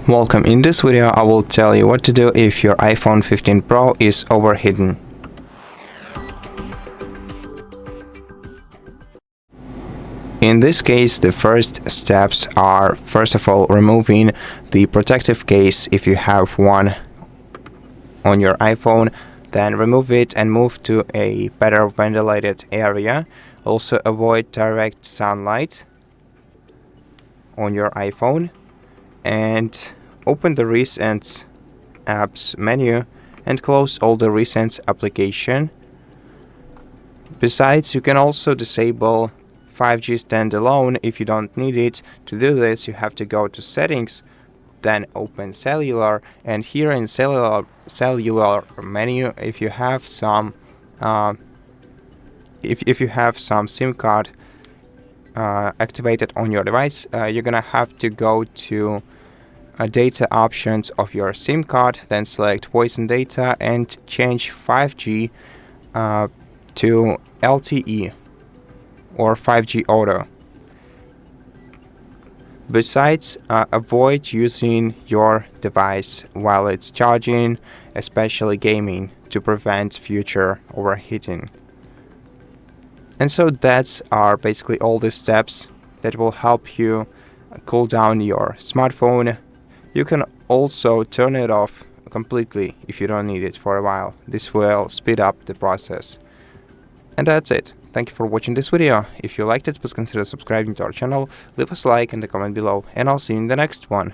Welcome. In this video I will tell you what to do if your iPhone 15 Pro is overheating. In this case, the first steps are, first of all, removing the protective case if you have one on your iPhone. Then remove it and move to a better ventilated area. Also avoid direct sunlight on your iPhone and open the recent apps menu and close all the recent application. Besides, you can also disable 5G standalone if you don't need it. To do this, you have to go to settings, then open cellular, and here in cellular menu, if you have some if you have some SIM card activated on your device, you're gonna have to go to data options of your SIM card, then select voice and data and change 5G to LTE or 5G auto. Besides, avoid using your device while it's charging, especially gaming, to prevent future overheating. And so that's basically all the steps that will help you cool down your smartphone. You can also turn it off completely if you don't need it for a while. This will speed up the process. And that's it. Thank you for watching this video. If you liked it, please consider subscribing to our channel, leave us a like and a comment below, and I'll see you in the next one.